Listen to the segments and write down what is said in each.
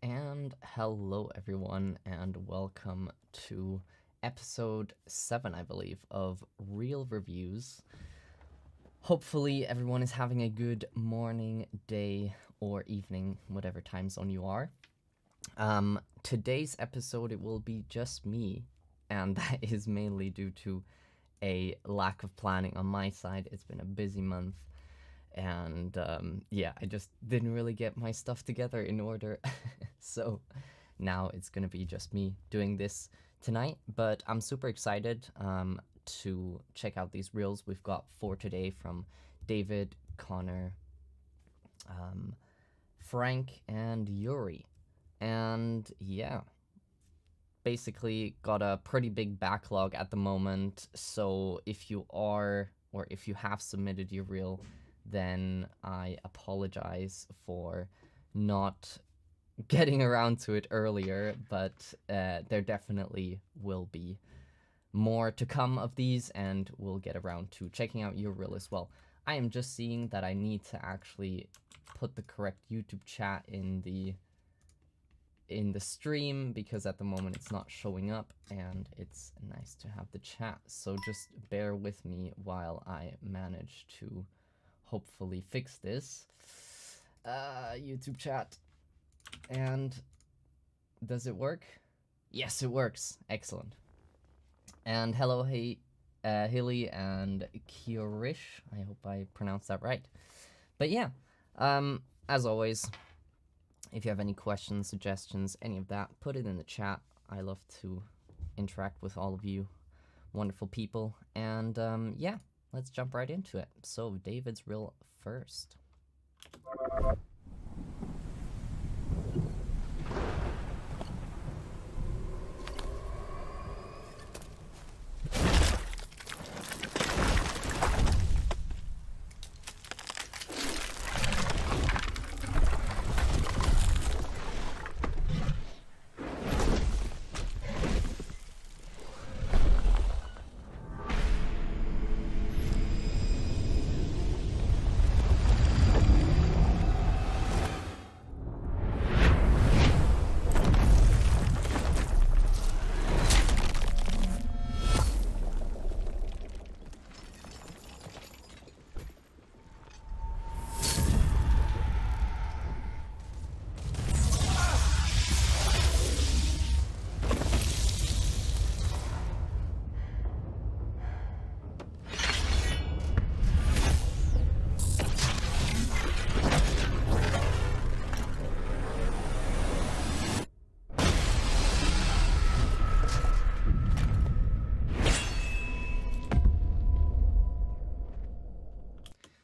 And hello, everyone, and welcome to episode 7, I believe, of Real Reviews. Hopefully, everyone is having a good morning, day, or evening, whatever time zone you are. Today's episode, it will be just me, and that is mainly due to a lack of planning on my side. It's been a busy month, and I just didn't really get my stuff together in order. So now it's gonna be just me doing this tonight, but I'm super excited to check out these reels we've got for today from David, Connor, Frank, and Yuri. And yeah, basically got a pretty big backlog at the moment. So if you are, or if you have submitted your reel, then I apologize for not getting around to it earlier, but there definitely will be more to come of these, and we'll get around to checking out your reel as well. I am just seeing that I need to actually put the correct YouTube chat in the stream, because at the moment it's not showing up, and it's nice to have the chat. So just bear with me while I manage to hopefully fix this. YouTube chat. And does it work? Yes, it works. Excellent. And hello, Hilly and Kiorish. I hope I pronounced that right. But yeah, as always, if you have any questions, suggestions, any of that, put it in the chat. I love to interact with all of you wonderful people. And yeah, let's jump right into it. So David's reel first.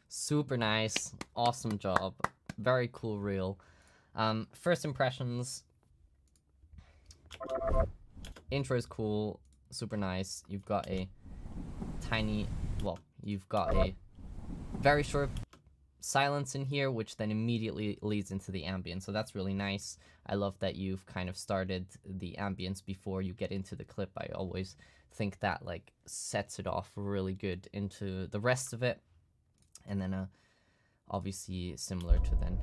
Super nice, awesome job, very cool reel. First impressions, intro is cool, super nice. You've got a you've got a very short silence in here, which then immediately leads into the ambience. So that's really nice. I love that you've kind of started the ambience before you get into the clip. I always think that like sets it off really good into the rest of it. And then obviously similar to then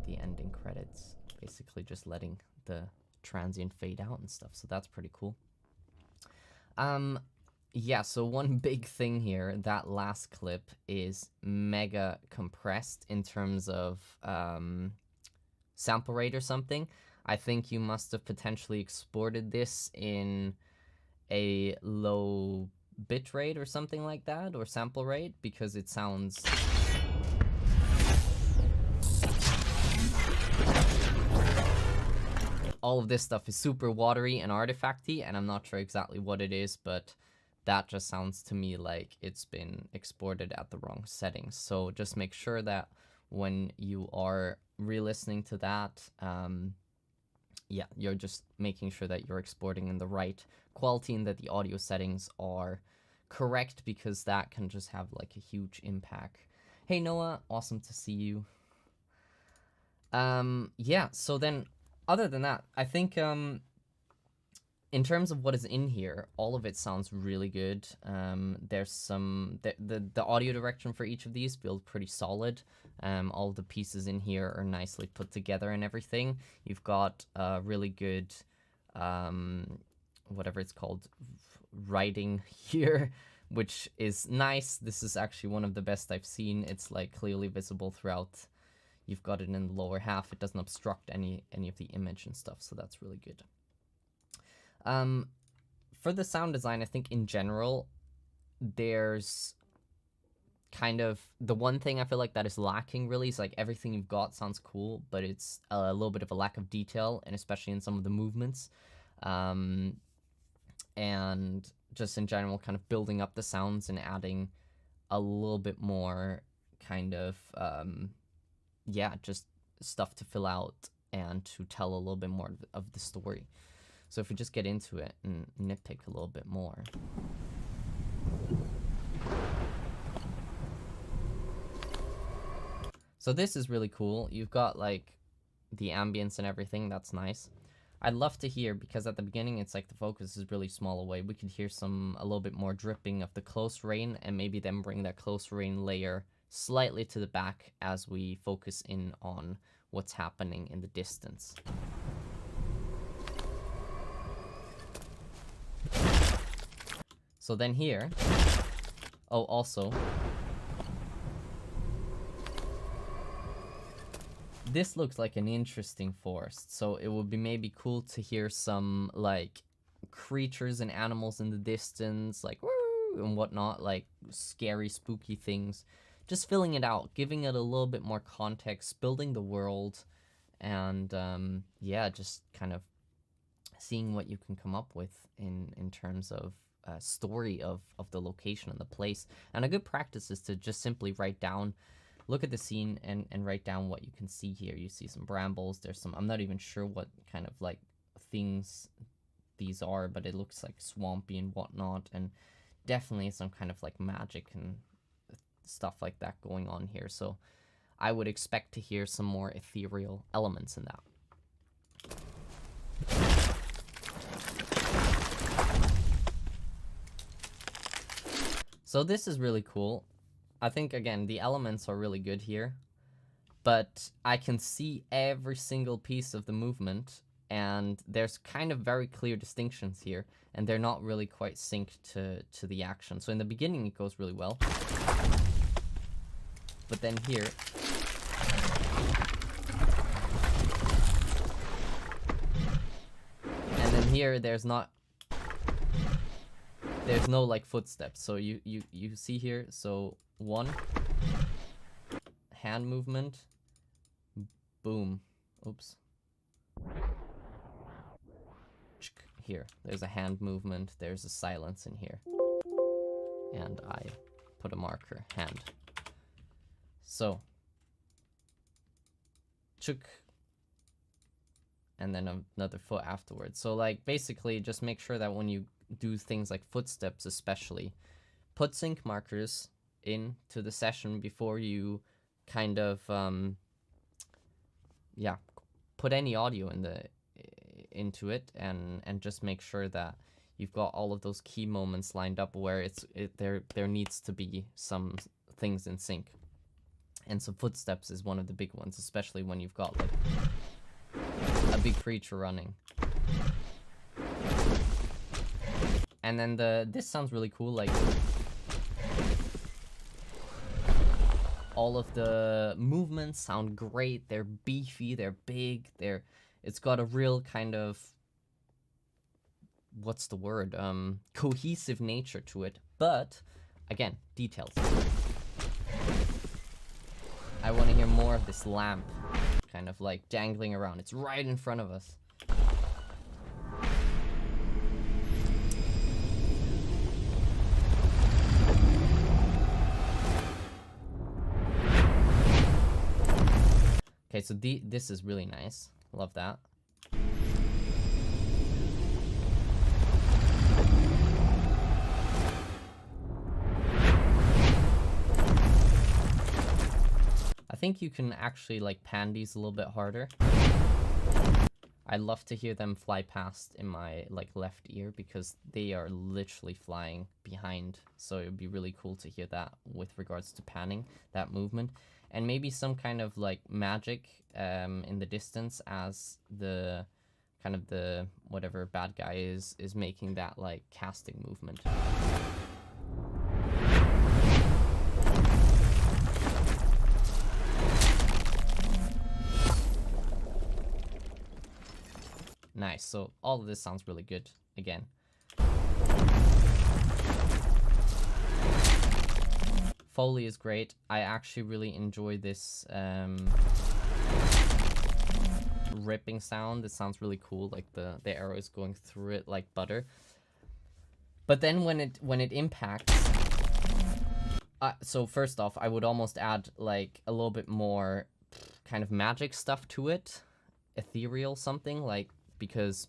the ending credits, basically just letting the transient fade out and stuff. So that's pretty cool. Yeah, so one big thing here, that last clip is mega compressed in terms of sample rate or something. I think you must have potentially exported this in a low bit rate or something like that, or sample rate, because it sounds all of this stuff is super watery and artifacty, and I'm not sure exactly what it is, but that just sounds to me like it's been exported at the wrong settings. So just make sure that when you are re-listening to that, you're just making sure that you're exporting in the right quality and that the audio settings are correct, because that can just have like a huge impact. Hey Noah, awesome to see you. Yeah, so then other than that, I think in terms of what is in here, all of it sounds really good. There's some the audio direction for each of these feels pretty solid. All the pieces in here are nicely put together and everything. You've got really good whatever it's called writing here, which is nice. This is actually one of the best I've seen. It's like clearly visible throughout. You've got it in the lower half. It doesn't obstruct any of the image and stuff, so that's really good. For the sound design, I think in general, there's kind of the one thing I feel like that is lacking really is like everything you've got sounds cool, but it's a little bit of a lack of detail, and especially in some of the movements. And just in general, kind of building up the sounds and adding a little bit more kind of, just stuff to fill out and to tell a little bit more of the story. So if we just get into it and nitpick a little bit more. So this is really cool. You've got like the ambience and everything. That's nice. I'd love to hear, because at the beginning it's like the focus is really small away. We could hear a little bit more dripping of the close rain, and maybe then bring that close rain layer slightly to the back as we focus in on what's happening in the distance. So then here, oh, also, this looks like an interesting forest, so it would be maybe cool to hear some, like, creatures and animals in the distance, like, woo, and whatnot, like, scary, spooky things. Just filling it out, giving it a little bit more context, building the world, and, just kind of seeing what you can come up with in terms of story of the location and the place. And a good practice is to just simply write down, look at the scene and write down what you can see here. You see some brambles, there's some, I'm not even sure what kind of like things these are, but it looks like swampy and whatnot, and definitely some kind of like magic and stuff like that going on here. So I would expect to hear some more ethereal elements in that. So this is really cool. I think, again, the elements are really good here, but I can see every single piece of the movement, and there's kind of very clear distinctions here, and they're not really quite synced to the action. So in the beginning it goes really well, but then here, and then here there's no like footsteps. So you see here, so one hand movement, boom, oops, here there's a hand movement, there's a silence in here, and I put a marker, hand. So chuk, and then another foot afterwards. So like basically just make sure that when you do things like footsteps especially, put sync markers into the session before you kind of put any audio into it, and just make sure that you've got all of those key moments lined up where there needs to be some things in sync. And so footsteps is one of the big ones, especially when you've got like a big creature running. And then this sounds really cool, like all of the movements sound great, they're beefy, they're big, it's got a real kind of, what's the word, cohesive nature to it, but again, details. I want to hear more of this lamp kind of like dangling around. It's right in front of us. Okay, so this is really nice. Love that. I think you can actually like pan these a little bit harder. I love to hear them fly past in my like left ear because they are literally flying behind. So it would be really cool to hear that with regards to panning, that movement. And maybe some kind of like magic in the distance as the kind of the whatever bad guy is making that like casting movement. Nice, so all of this sounds really good again. Foley is great. I actually really enjoy this ripping sound. It sounds really cool, like the arrow is going through it like butter. But then when it impacts, so first off, I would almost add like a little bit more kind of magic stuff to it, ethereal something, like, because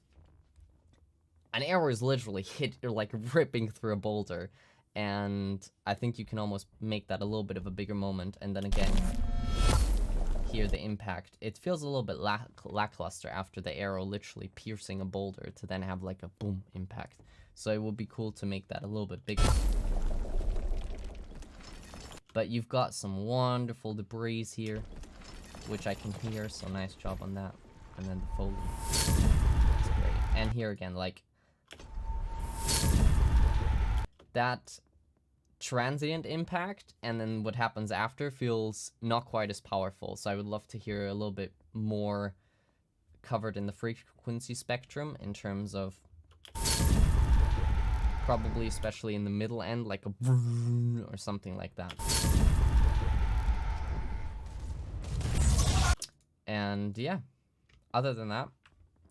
an arrow is literally like ripping through a boulder, and I think you can almost make that a little bit of a bigger moment. And then again, hear the impact. It feels a little bit lackluster after the arrow literally piercing a boulder to then have like a boom impact. So it would be cool to make that a little bit bigger. But you've got some wonderful debris here, which I can hear, so nice job on that. And then the Foley. It's great. And here again, like, that transient impact and then what happens after feels not quite as powerful. So I would love to hear a little bit more covered in the frequency spectrum in terms of probably especially in the middle end, like a or something like that. And yeah, other than that,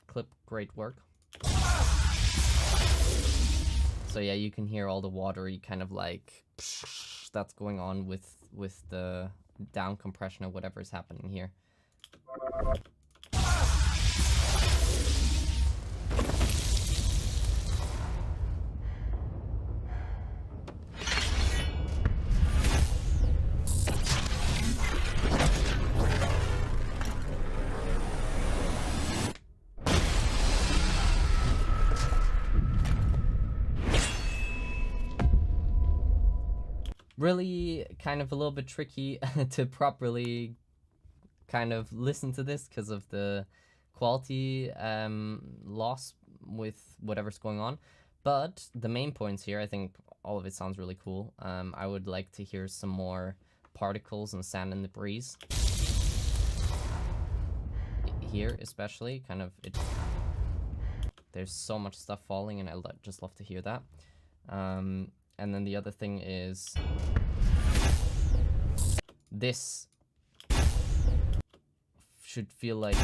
clip, great work. So yeah, you can hear all the watery kind of like that's going on with the down compression or whatever is happening here. Really kind of a little bit tricky to properly kind of listen to this because of the quality loss with whatever's going on. But the main points here, I think all of it sounds really cool. I would like to hear some more particles and sand and debris. Here especially, kind of, there's so much stuff falling and I just love to hear that. And then the other thing is this should feel like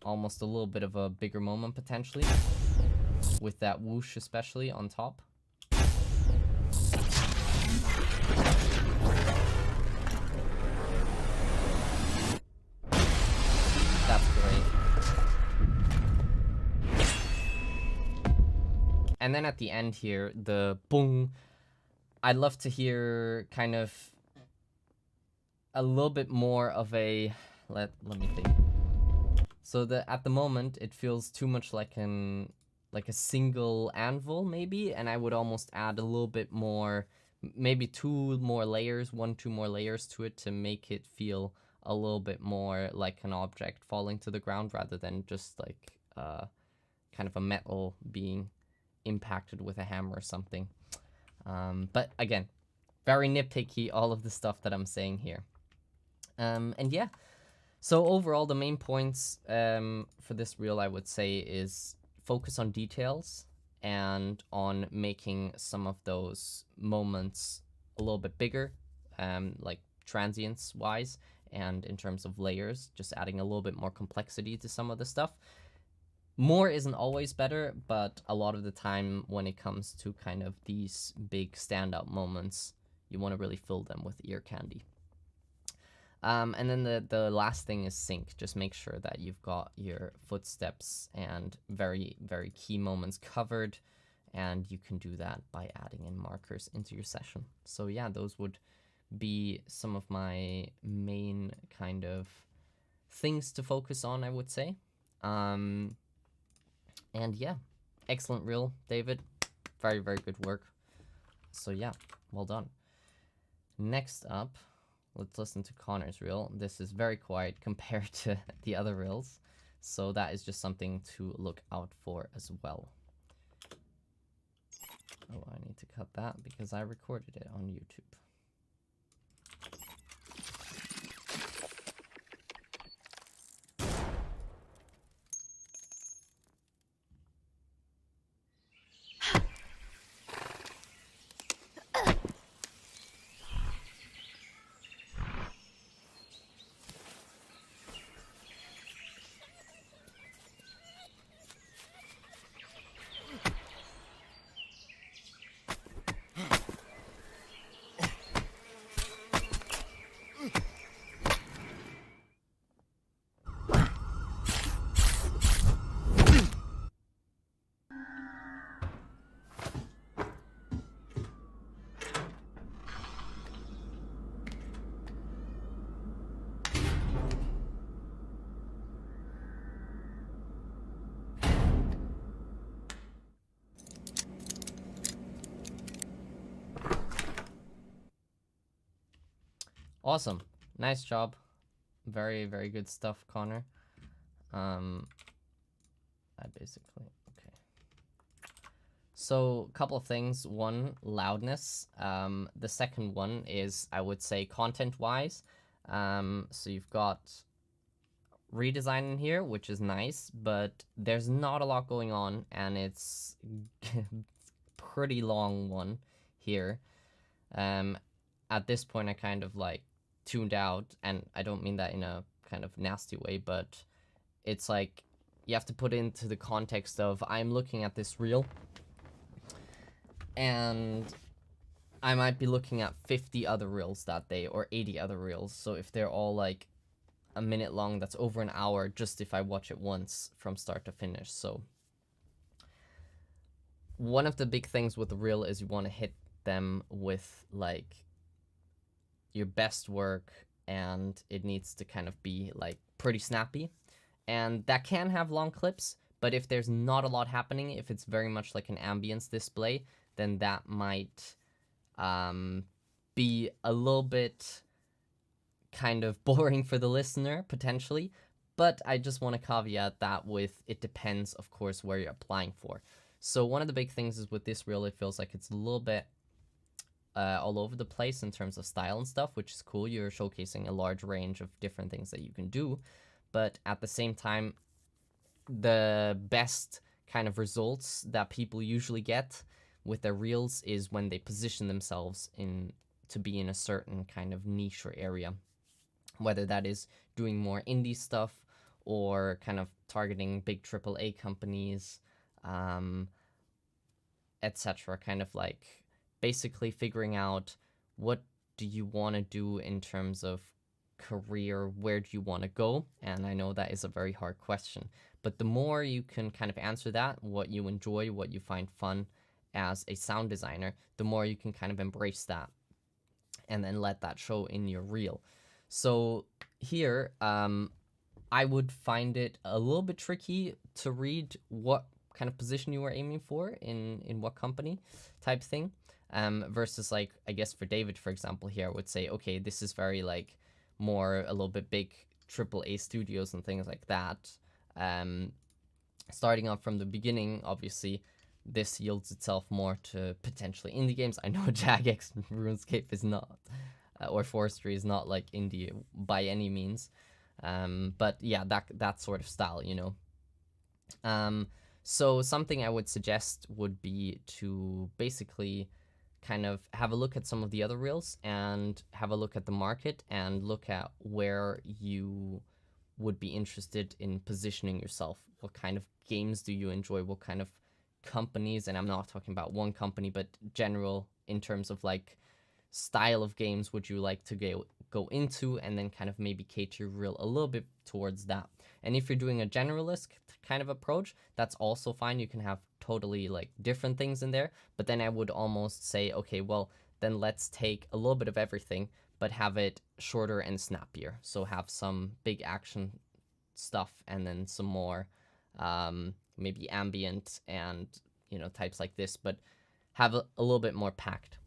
almost a little bit of a bigger moment potentially, with that whoosh especially on top. That's great. And then at the end here, the boom, I'd love to hear kind of a little bit more of a, let me think. So at the moment it feels too much like a single anvil maybe, and I would almost add a little bit more, maybe two more layers to it to make it feel a little bit more like an object falling to the ground rather than just like kind of a metal being impacted with a hammer or something. But again, very nitpicky, all of the stuff that I'm saying here. And yeah, so overall the main points for this reel I would say is focus on details and on making some of those moments a little bit bigger, like transience wise, and in terms of layers, just adding a little bit more complexity to some of the stuff. More isn't always better, but a lot of the time when it comes to kind of these big standout moments, you want to really fill them with ear candy. And then the last thing is sync. Just make sure that you've got your footsteps and very, very key moments covered, and you can do that by adding in markers into your session. So yeah, those would be some of my main kind of things to focus on, I would say. And yeah, excellent reel, David. Very, very good work. So yeah, well done. Next up, let's listen to Connor's reel. This is very quiet compared to the other reels, so that is just something to look out for as well. Oh, I need to cut that because I recorded it on YouTube. Awesome. Nice job. Very, very good stuff, Connor. Okay. So, a couple of things. One, loudness. The second one is, I would say, content-wise. So you've got redesign in here, which is nice, but there's not a lot going on, and it's pretty long one here. At this point, I kind of like tuned out, and I don't mean that in a kind of nasty way, but it's like you have to put into the context of I'm looking at this reel, and I might be looking at 50 other reels that day, or 80 other reels. So if they're all like a minute long, that's over an hour just if I watch it once from start to finish. So one of the big things with the reel is you want to hit them with like your best work, and it needs to kind of be like pretty snappy. And that can have long clips, but if there's not a lot happening, if it's very much like an ambience display, then that might be a little bit kind of boring for the listener, potentially. But I just want to caveat that with it depends, of course, where you're applying for. So one of the big things is with this reel, it feels like it's a little bit all over the place in terms of style and stuff, which is cool. You're showcasing a large range of different things that you can do. But at the same time, the best kind of results that people usually get with their reels is when they position themselves in to be in a certain kind of niche or area, whether that is doing more indie stuff or kind of targeting big AAA companies, etc. Kind of like basically figuring out what do you want to do in terms of career, where do you want to go? And I know that is a very hard question, but the more you can kind of answer that, what you enjoy, what you find fun as a sound designer, the more you can kind of embrace that and then let that show in your reel. So here, I would find it a little bit tricky to read what kind of position you were aiming for in what company type thing, versus like, I guess for David, for example, here I would say, okay, this is very like more a little bit big AAA studios and things like that. Starting off from the beginning, obviously, this yields itself more to potentially indie games. I know Jagex RuneScape is not, or Forestry is not like indie by any means. But yeah, that sort of style, you know. So something I would suggest would be to basically kind of have a look at some of the other reels and have a look at the market and look at where you would be interested in positioning yourself. What kind of games do you enjoy? What kind of companies, and I'm not talking about one company, but general in terms of like style of games would you like to go into, and then kind of maybe cater your reel a little bit towards that. And if you're doing a generalist kind of approach, that's also fine. You can have totally like different things in there, but then I would almost say, okay, well, then let's take a little bit of everything, but have it shorter and snappier. So have some big action stuff and then some more maybe ambient and, you know, types like this, but have a little bit more packed.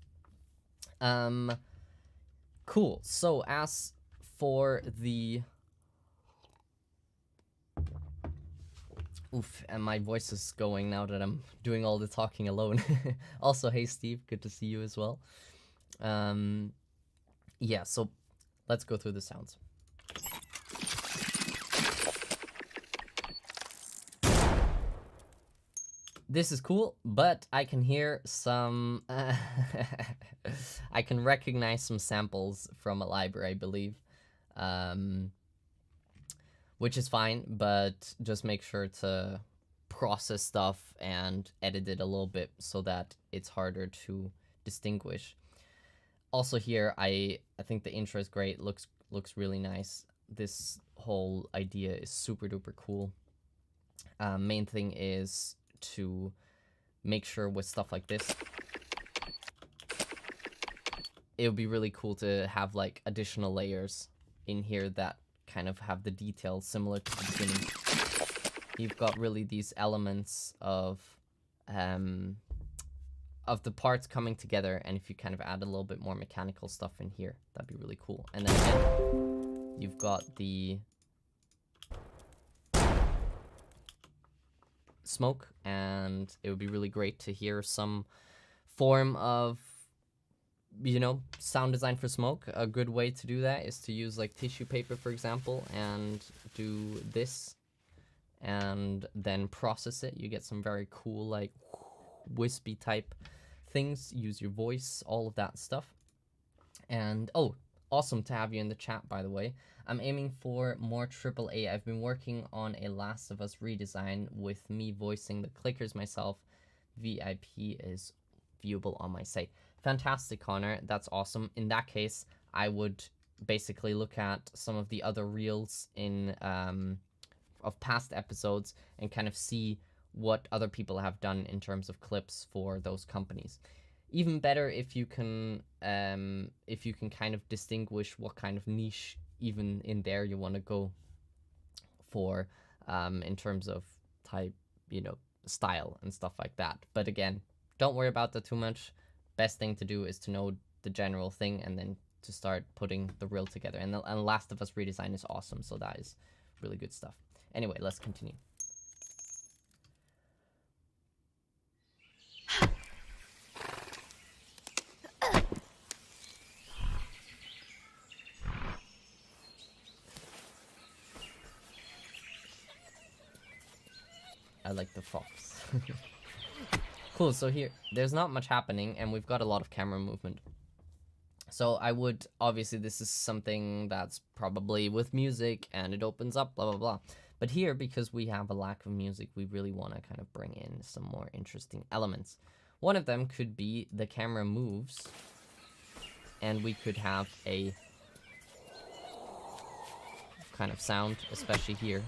Cool. So as for the... Oof, and my voice is going now that I'm doing all the talking alone. Also, hey Steve, good to see you as well. Yeah, so let's go through the sounds. This is cool, but I can hear some... I can recognize some samples from a library, I believe. Which is fine, but just make sure to process stuff and edit it a little bit so that it's harder to distinguish. Also here, I think the intro is great, looks really nice. This whole idea is super duper cool. Main thing is to make sure with stuff like this, it would be really cool to have like additional layers in here that kind of have the details similar to the beginning. You've got really these elements of the parts coming together, and if you kind of add a little bit more mechanical stuff in here, that'd be really cool. And then again, you've got the smoke, and it would be really great to hear some form of, you know, sound design for smoke. A good way to do that is to use like tissue paper, for example, and do this and then process it. You get some very cool like wispy type things. Use your voice, all of that stuff. And oh, awesome to have you in the chat, by the way. I'm aiming for more AAA. I've been working on a Last of Us redesign with me voicing the clickers myself. VIP is viewable on my site. Fantastic, Connor. That's awesome. In that case, I would basically look at some of the other reels in of past episodes and kind of see what other people have done in terms of clips for those companies. Even better if you can kind of distinguish what kind of niche even in there you want to go for in terms of type, you know, style and stuff like that. But again, don't worry about that too much. Best thing to do is to know the general thing and then to start putting the reel together. And Last of Us redesign is awesome, so that is really good stuff. Anyway, let's continue. I like the fox. Cool, so here, there's not much happening, and we've got a lot of camera movement. So I would, obviously this is something that's probably with music, and it opens up, blah, blah, blah. But here, because we have a lack of music, we really want to kind of bring in some more interesting elements. One of them could be the camera moves, and we could have a kind of sound, especially here.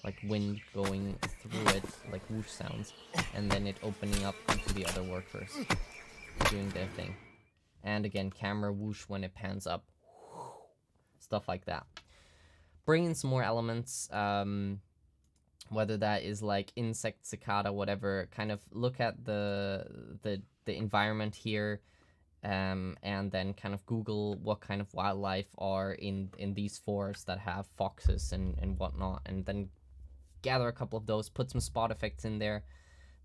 Like wind going through it, like whoosh sounds, and then it opening up into the other workers doing their thing. And again, camera whoosh when it pans up, stuff like that. Bring in some more elements, whether that is like insect, cicada, whatever. Kind of look at the environment here, and then kind of Google what kind of wildlife are in these forests that have foxes and whatnot, and then gather a couple of those, put some spot effects in there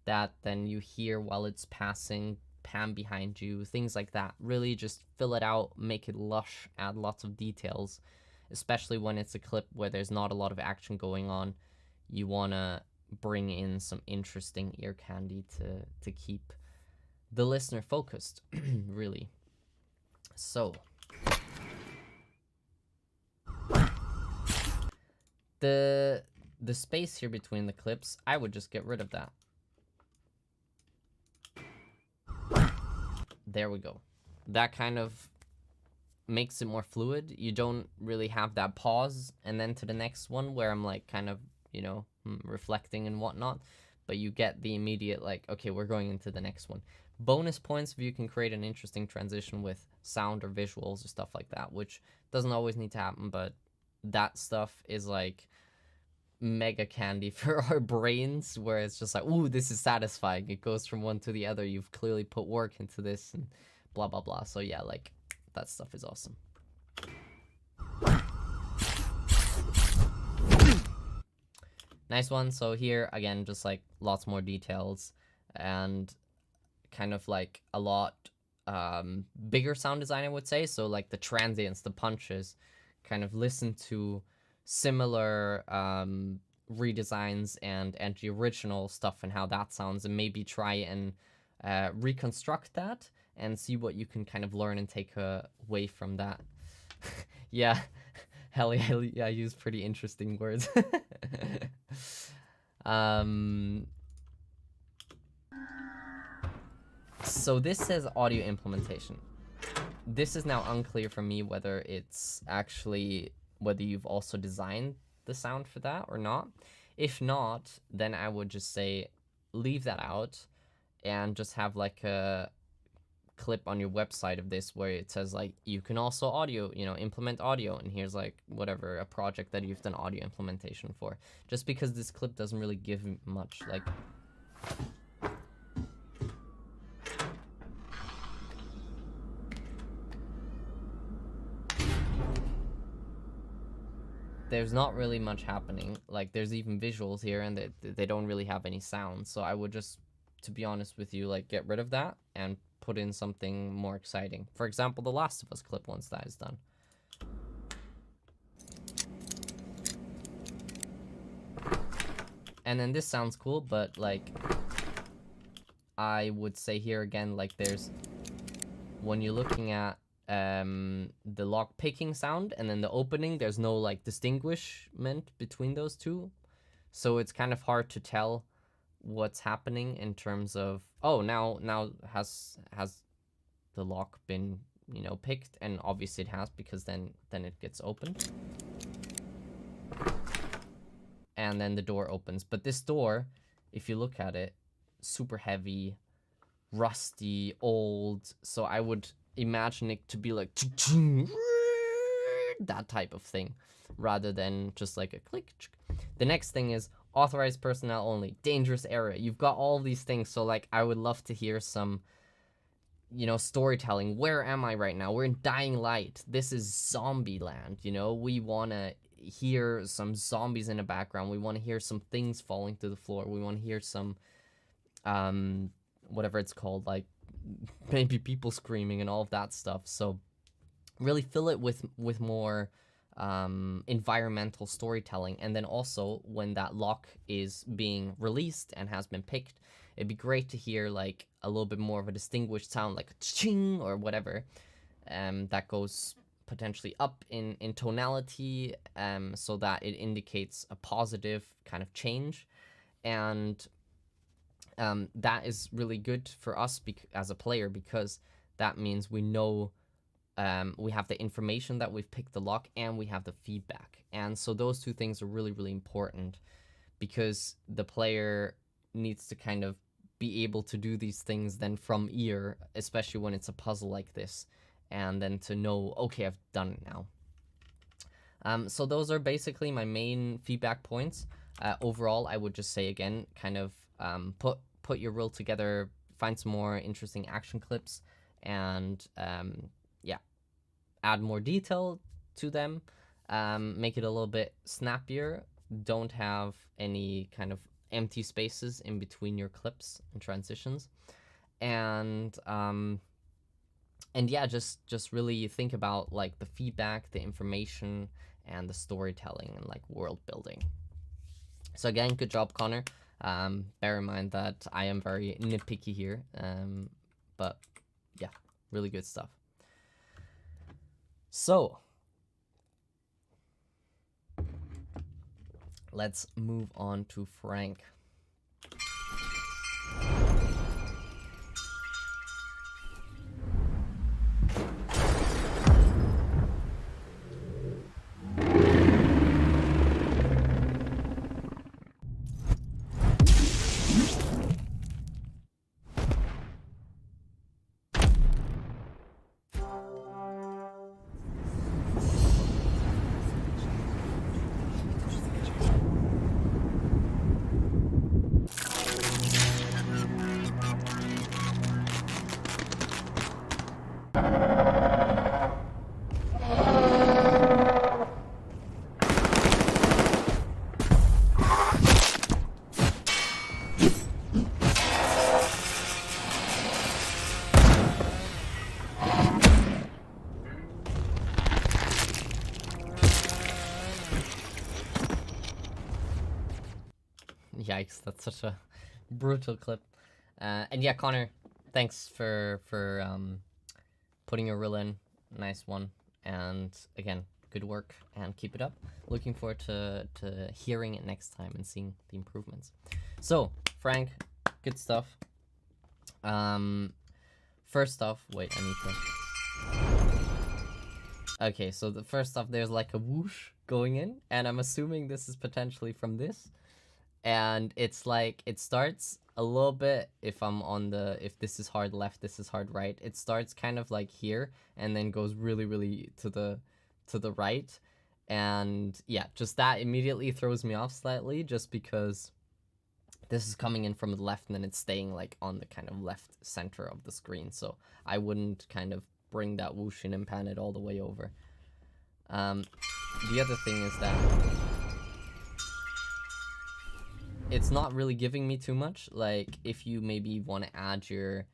that then you hear while it's passing, pan behind you, things like that. Really just fill it out, make it lush, add lots of details, especially when it's a clip where there's not a lot of action going on. You want to bring in some interesting ear candy to keep the listener focused, really. So the space here between the clips, I would just get rid of that. There we go. That kind of makes it more fluid. You don't really have that pause and then to the next one where I'm like kind of, you know, reflecting and whatnot, but you get the immediate like, okay, we're going into the next one. Bonus points if you can create an interesting transition with sound or visuals or stuff like that, which doesn't always need to happen, but that stuff is like mega candy for our brains, where it's just like, ooh, this is satisfying. It goes from one to the other. You've clearly put work into this and blah, blah, blah. So yeah, like that stuff is awesome. Nice one. So here again, just like lots more details and kind of like a lot bigger sound design, I would say. So like the transients, the punches, kind of listen to similar redesigns and the original stuff and how that sounds, and maybe try and reconstruct that and see what you can kind of learn and take away from that. Yeah, hell yeah, I use pretty interesting words. So this says audio implementation. This is now unclear for me whether it's actually, whether you've also designed the sound for that or not. If not, then I would just say leave that out and just have like a clip on your website of this where it says like, you can also audio, you know, implement audio, and here's like whatever, a project that you've done audio implementation for. Just because this clip doesn't really give much, like... There's not really much happening. Like, there's even visuals here, and they don't really have any sound. So I would just, to be honest with you, like, get rid of that and put in something more exciting. For example, the Last of Us clip once that is done. And then this sounds cool, but, like, I would say here again, like, there's, when you're looking at the lock picking sound and then the opening, there's no like distinguishment between those two, so it's kind of hard to tell what's happening in terms of, oh, now has the lock been, you know, picked, and obviously it has, because then it gets opened and then the door opens. But this door, if you look at it, super heavy, rusty, old, so I would imagine it to be like that type of thing rather than just like a click. The next thing is authorized personnel only, dangerous area. You've got all these things, so like I would love to hear some, you know, storytelling. Where am I right now? We're in Dying Light. This is zombie land, you know. We want to hear some zombies in the background. We want to hear some things falling to the floor. We want to hear some whatever it's called, like maybe people screaming and all of that stuff. So really fill it with more environmental storytelling. And then also when that lock is being released and has been picked, it'd be great to hear like a little bit more of a distinguished sound, like a ching or whatever, that goes potentially up in tonality, so that it indicates a positive kind of change. And that is really good for us as a player, because that means we know, we have the information that we've picked the lock and we have the feedback. And so those two things are really, really important, because the player needs to kind of be able to do these things then from ear, especially when it's a puzzle like this, and then to know, okay, I've done it now. So those are basically my main feedback points. Overall, I would just say again, kind of put your reel together, find some more interesting action clips, and yeah, add more detail to them, make it a little bit snappier. Don't have any kind of empty spaces in between your clips and transitions, and yeah, just really think about like the feedback, the information, and the storytelling and like world building. So again, good job, Connor. Bear in mind that I am very nitpicky here, but yeah, really good stuff. So let's move on to Frank. Yikes, that's such a brutal clip. And yeah, Connor, thanks for putting your reel in. Nice one. And again, good work and keep it up. Looking forward to hearing it next time and seeing the improvements. So, Frank, good stuff. First off, wait, I need to... Okay, so the first off, there's like a whoosh going in, and I'm assuming this is potentially from this. And it's like, it starts a little bit, if I'm on the, if this is hard left, this is hard right, it starts kind of like here, and then goes really, really to the right. And yeah, just that immediately throws me off slightly, just because this is coming in from the left, and then it's staying like on the kind of left center of the screen. So I wouldn't kind of bring that whoosh in and pan it all the way over. The other thing is that it's not really giving me too much. Like, if you maybe want to add your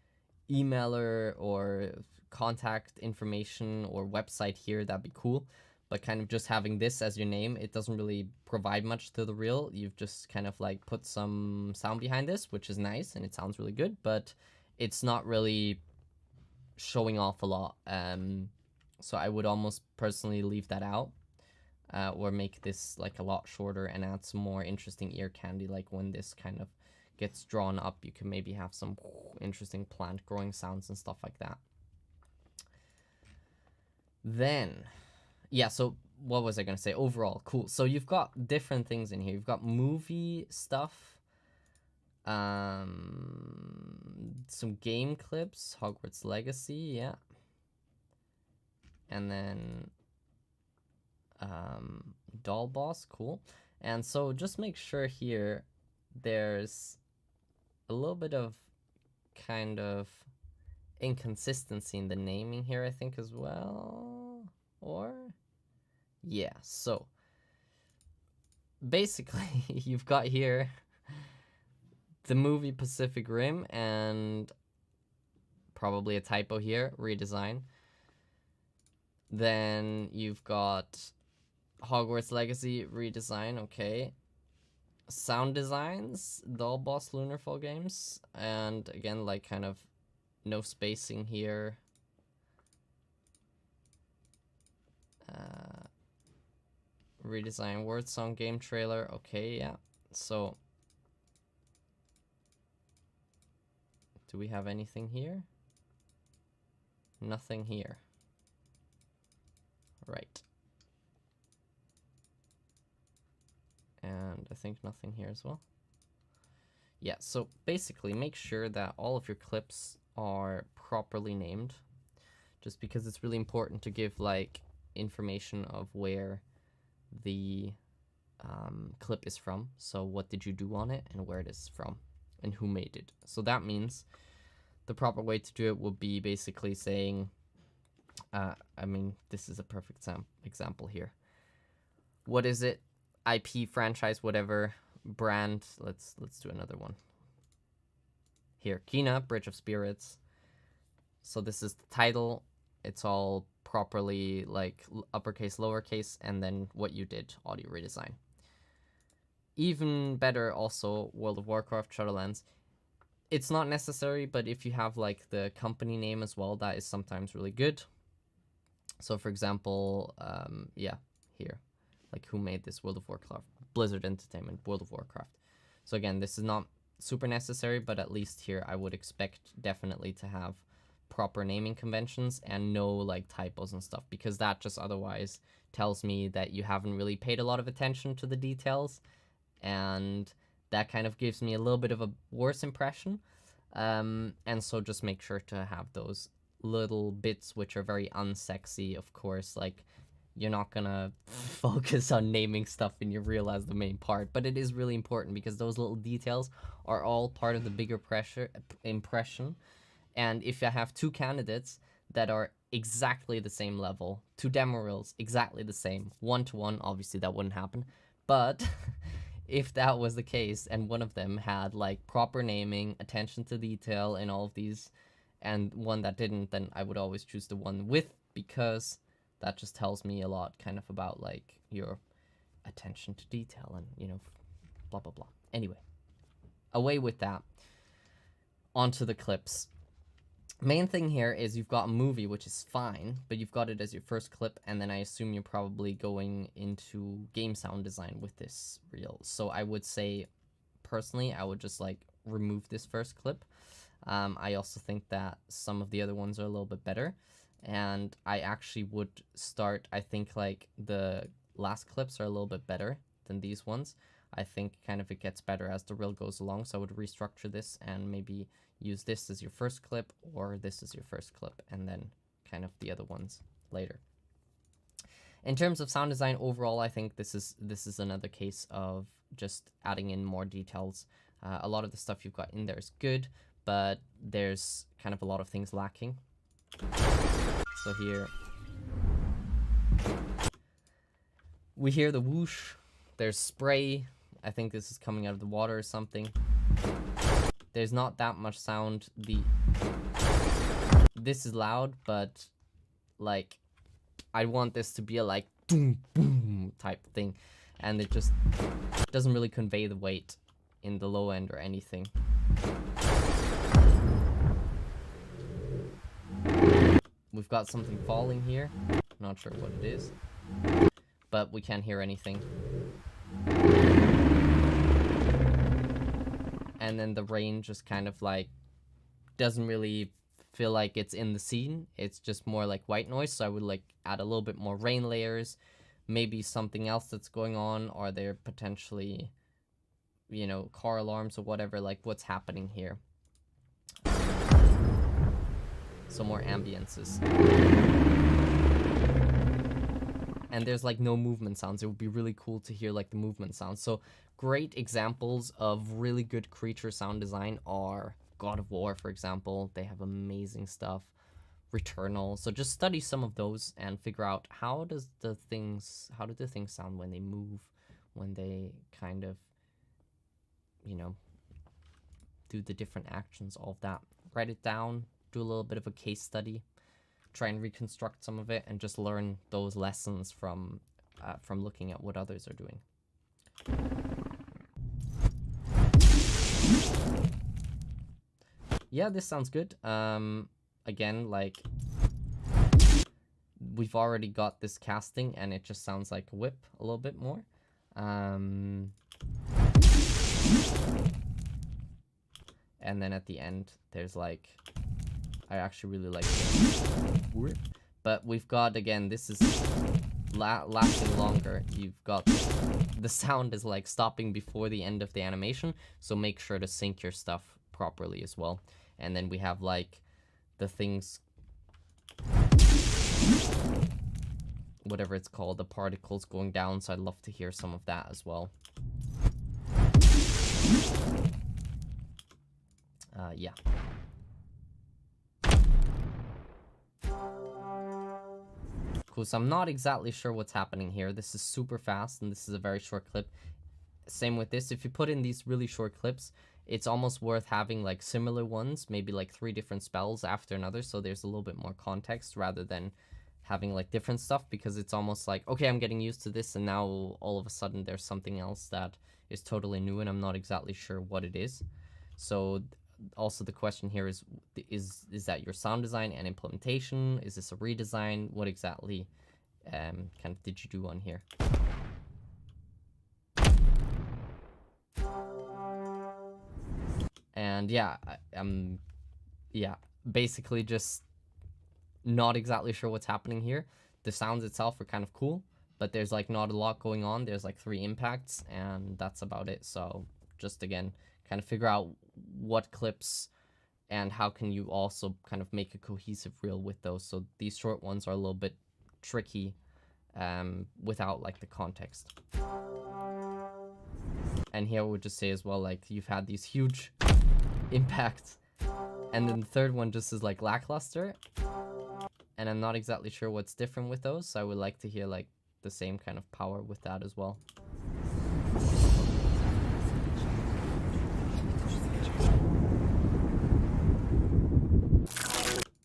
emailer or contact information or website here, that'd be cool. But kind of just having this as your name, it doesn't really provide much to the reel. You've just kind of like put some sound behind this, which is nice and it sounds really good, but it's not really showing off a lot. So I would almost personally leave that out. Or make this like a lot shorter and add some more interesting ear candy. Like when this kind of gets drawn up, you can maybe have some interesting plant growing sounds and stuff like that. Then, yeah, so what was I going to say? Overall, cool. So you've got different things in here. You've got movie stuff, some game clips, Hogwarts Legacy, yeah. And then doll boss, cool. And so just make sure here there's a little bit of kind of inconsistency in the naming here, I think, as well. Or yeah, so basically you've got here the movie Pacific Rim, and probably a typo here, redesign. Then you've got Hogwarts Legacy redesign, okay. Sound designs, Doll Boss Lunarfall Games, and again, like kind of no spacing here. Redesign Word Song Game Trailer, okay, yeah. So, do we have anything here? Nothing here. Right. And I think nothing here as well. Yeah, so basically make sure that all of your clips are properly named, just because it's really important to give like information of where the clip is from. So what did you do on it and where it is from and who made it. So that means the proper way to do it would be basically saying, I mean, this is a perfect example here. What is it? IP, franchise, whatever, brand. Let's do another one. Here, Kena, Bridge of Spirits. So this is the title. It's all properly like uppercase, lowercase, and then what you did, audio redesign. Even better also, World of Warcraft, Shadowlands. It's not necessary, but if you have like the company name as well, that is sometimes really good. So for example, yeah, here. Like who made this? World of Warcraft, Blizzard Entertainment, World of Warcraft. So again, this is not super necessary, but at least here I would expect definitely to have proper naming conventions and no like typos and stuff, because that just otherwise tells me that you haven't really paid a lot of attention to the details, and that kind of gives me a little bit of a worse impression. And so just make sure to have those little bits which are very unsexy, of course, like you're not gonna focus on naming stuff in your reel as the main part, but it is really important because those little details are all part of the bigger impression. And if I have two candidates, that are exactly the same level, 2 demo reels exactly the same, 1-to-1. Obviously that wouldn't happen, but if that was the case and one of them had like proper naming, attention to detail in all of these, and one that didn't, then I would always choose the one with, because that just tells me a lot kind of about like your attention to detail and, you know, blah blah blah. Anyway, away with that, onto the clips. Main thing here is you've got a movie, which is fine, but you've got it as your first clip, and then I assume you're probably going into game sound design with this reel. So I would say, personally, I would just like remove this first clip. I also think that some of the other ones are a little bit better, and I actually would start, I think like the last clips are a little bit better than these ones. I think kind of it gets better as the reel goes along, so I would restructure this and maybe use this as your first clip, or this as your first clip, and then kind of the other ones later. In terms of sound design overall, I think this is another case of just adding in more details. A lot of the stuff you've got in there is good, but there's kind of a lot of things lacking. So here we hear the whoosh, there's spray. I think this is coming out of the water or something. There's not that much sound. This is loud, but like I want this to be a like boom boom type thing, and it just doesn't really convey the weight in the low end or anything. We've got something falling here. Not sure what it is, but we can't hear anything. And then the rain just kind of like doesn't really feel like it's in the scene. It's just more like white noise. So I would like add a little bit more rain layers, maybe something else that's going on, or they're potentially, you know, car alarms or whatever, like what's happening here. So more ambiances. And there's like no movement sounds. It would be really cool to hear like the movement sounds. So great examples of really good creature sound design are God of War, for example. They have amazing stuff. Returnal. So just study some of those and figure out how do the things sound when they move, when they kind of, you know, do the different actions, all of that. Write it down, do a little bit of a case study, try and reconstruct some of it, and just learn those lessons from looking at what others are doing. Yeah, this sounds good. Again, like we've already got this casting, and it just sounds like a whip a little bit more. And then at the end, there's like, I actually really like it. But we've got, again, this is lasting longer. You've got the sound is like stopping before the end of the animation, so make sure to sync your stuff properly as well. And then we have like the things, whatever it's called, the particles going down, so I'd love to hear some of that as well. Yeah. Cool, so I'm not exactly sure what's happening here. This is super fast, and this is a very short clip. Same with this. If you put in these really short clips, it's almost worth having like similar ones, maybe like 3 different spells after another, so there's a little bit more context rather than having like different stuff, because it's almost like, okay, I'm getting used to this, and now all of a sudden there's something else that is totally new, and I'm not exactly sure what it is. So also the question here is that your sound design and implementation? Is this a redesign? What exactly kind of did you do on here? And yeah, yeah, basically just not exactly sure what's happening here. The sounds itself are kind of cool, but there's like not a lot going on. There's like 3 impacts, and that's about it. So just again, kind of figure out what clips and how can you also kind of make a cohesive reel with those. So these short ones are a little bit tricky without like the context. And here I would just say as well, like you've had these huge impacts, and then the third one just is like lackluster. and I'm not exactly sure what's different with those, so I would like to hear like the same kind of power with that as well.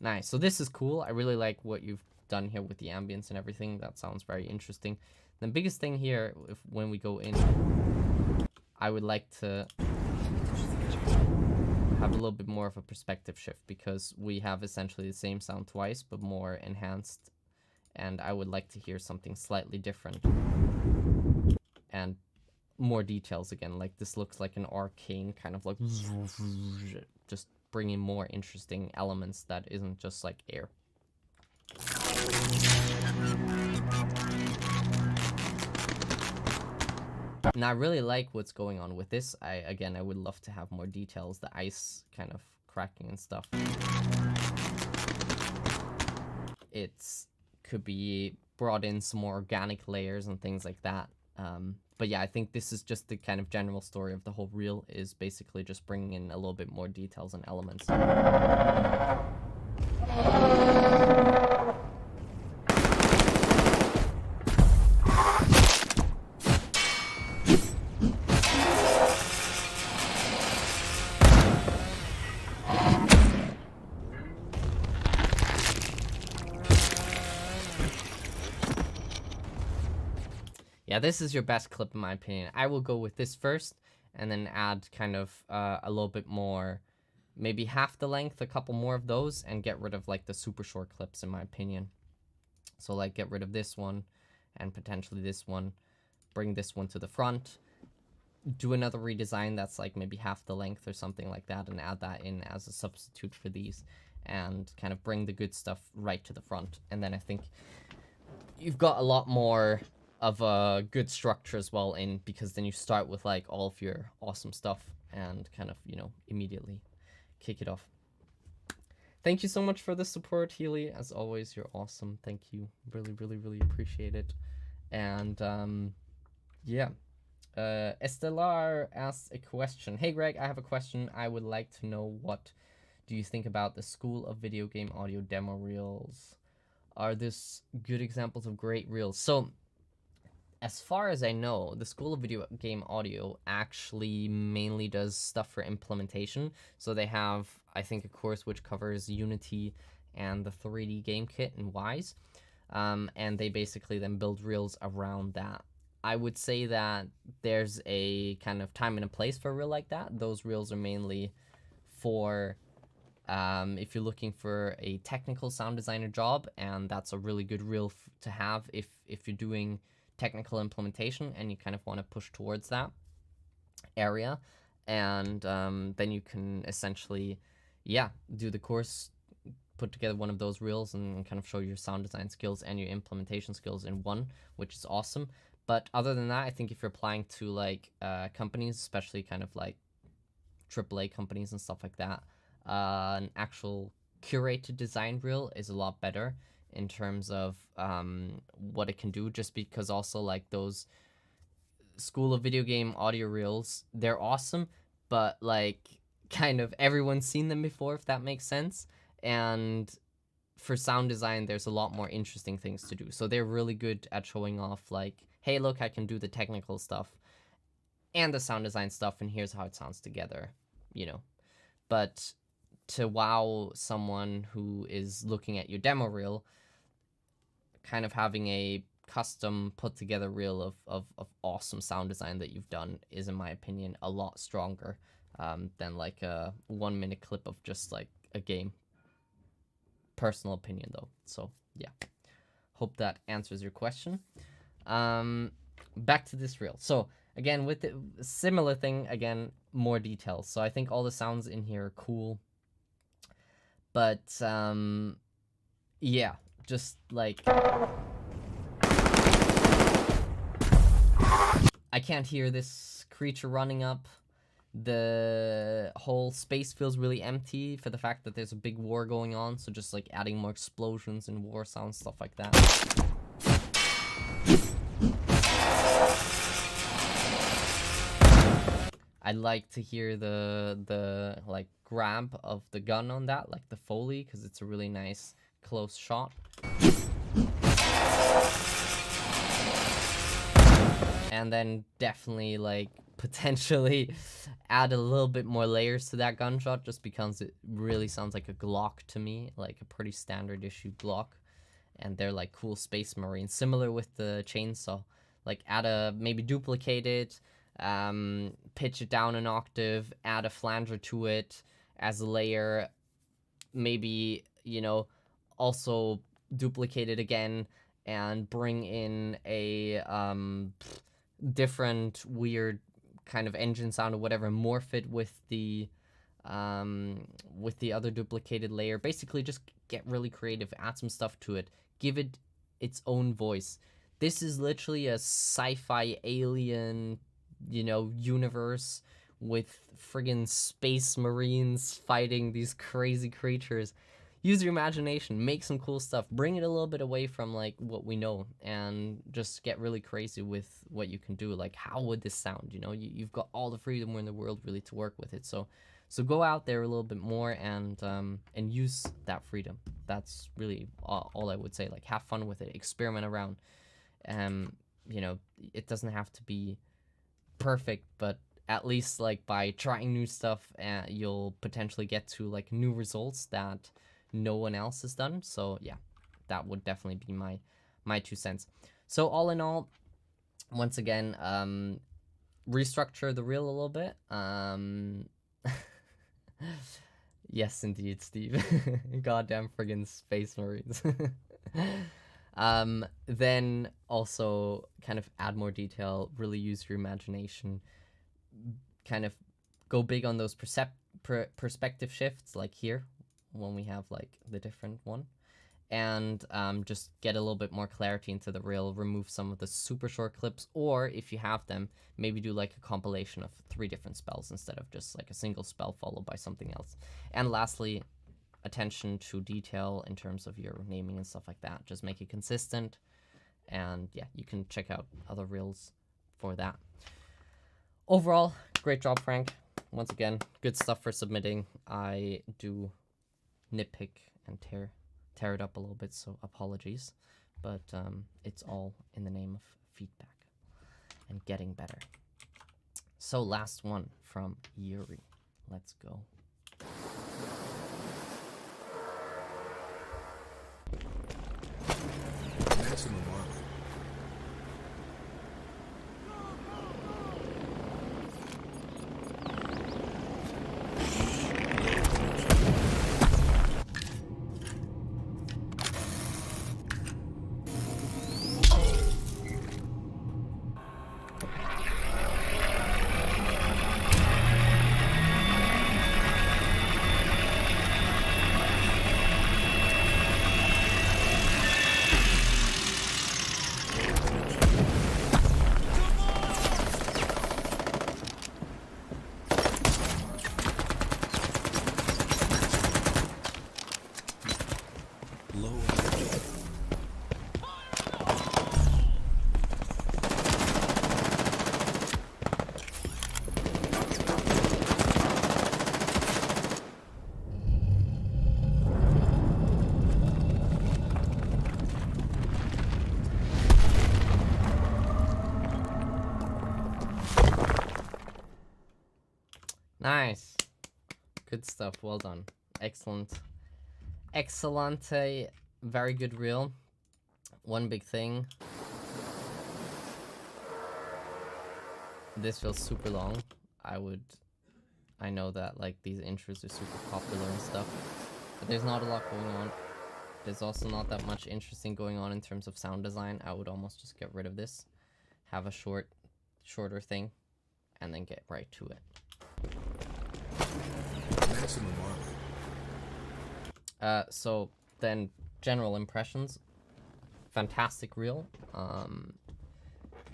Nice. So this is cool. I really like what you've done here with the ambience and everything. That sounds very interesting. The biggest thing here, when we go in, I would like to have a little bit more of a perspective shift, because we have essentially the same sound twice, but more enhanced. And I would like to hear something slightly different. And more details again. Like this looks like an arcane kind of like just bringing more interesting elements that isn't just like air. And I really like what's going on with this. I would love to have more details, the ice kind of cracking and stuff. It's could be brought in some more organic layers and things like that. But yeah, I think this is just the kind of general story of the whole reel, is basically just bringing in a little bit more details and elements. Yeah, this is your best clip in my opinion. I will go with this first and then add kind of a little bit more, maybe half the length, a couple more of those, and get rid of like the super short clips in my opinion. So like get rid of this one and potentially this one, bring this one to the front, do another redesign that's like maybe half the length or something like that, and add that in as a substitute for these, and kind of bring the good stuff right to the front. And then I think you've got a lot more of a good structure as well in, because then you start with like all of your awesome stuff and kind of, you know, immediately kick it off. Thank you so much for the support, Healy. As always, you're awesome. Thank you. Really, really, really appreciate it. And yeah. Estelar asks a question. Hey Greg, I have a question. I would like to know, what do you think about the School of Video Game Audio demo reels? Are this good examples of great reels? So as far as I know, the School of Video Game Audio actually mainly does stuff for implementation. So they have, I think, a course which covers Unity and the 3D game kit and Wise. And they basically then build reels around that. I would say that there's a kind of time and a place for a reel like that. Those reels are mainly for if you're looking for a technical sound designer job, and that's a really good reel to have if you're doing technical implementation and you kind of want to push towards that area. And then you can essentially, yeah, do the course, put together one of those reels and kind of show your sound design skills and your implementation skills in one, which is awesome. But other than that, I think if you're applying to like companies, especially kind of like AAA companies and stuff like that, an actual curated design reel is a lot better in terms of what it can do, just because also like those School of Video Game Audio reels, they're awesome, but like kind of everyone's seen them before, if that makes sense. And for sound design, there's a lot more interesting things to do. So they're really good at showing off like, hey, look, I can do the technical stuff and the sound design stuff, and here's how it sounds together, you know. But to wow someone who is looking at your demo reel, kind of having a custom put together reel of awesome sound design that you've done is, in my opinion, a lot stronger than like a 1 minute clip of just like a game. Personal opinion though. So yeah, hope that answers your question. Back to this reel. So again, with the similar thing, again, more details. So I think all the sounds in here are cool, but yeah, just like I can't hear this creature running up. The whole space feels really empty for the fact that there's a big war going on, so just like adding more explosions and war sounds, stuff like that. I like to hear the like grab of the gun on that, like the Foley, because it's a really nice close shot. And then definitely like potentially add a little bit more layers to that gunshot, just because it really sounds like a Glock to me, like a pretty standard issue Glock. And they're like cool Space Marines, similar with the chainsaw. Like maybe duplicate it, pitch it down an octave, add a flanger to it as a layer, maybe, you know, also duplicate it again and bring in a different weird kind of engine sound or whatever, morph it with the other duplicated layer. Basically just get really creative, add some stuff to it, give it its own voice. This is literally a sci-fi alien, you know, universe with friggin' Space Marines fighting these crazy creatures. Use your imagination, make some cool stuff, bring it a little bit away from like what we know, and just get really crazy with what you can do. Like, how would this sound? You know, you've got all the freedom in the world really to work with it. So go out there a little bit more and use that freedom. That's really all I would say. Like, have fun with it, experiment around. You know, it doesn't have to be perfect, but at least like by trying new stuff, you'll potentially get to like new results that no one else has done. So yeah, that would definitely be my 2 cents. So all in all, once again, restructure the reel a little bit. Yes, indeed, Steve. Goddamn friggin' Space Marines. Then also kind of add more detail, really use your imagination, kind of go big on those perspective shifts, like here when we have like the different one, and just get a little bit more clarity into the reel, remove some of the super short clips, or if you have them, maybe do like a compilation of 3 different spells instead of just like a single spell followed by something else. And lastly, attention to detail in terms of your naming and stuff like that. Just make it consistent, and yeah, you can check out other reels for that. Overall, great job, Frank. Once again, good stuff for submitting. I do nitpick and tear it up a little bit, so apologies, but it's all in the name of feedback and getting better. So last one from Yuri. Let's go. Maximum armor. Nice. Good stuff. Well done. Excellent. Excellente. Very good reel. One big thing. This feels super long. I know that like these intros are super popular and stuff, but there's not a lot going on. There's also not that much interesting going on in terms of sound design. I would almost just get rid of this, have a shorter thing, and then get right to it. Maximum armor. So then general impressions. Fantastic reel.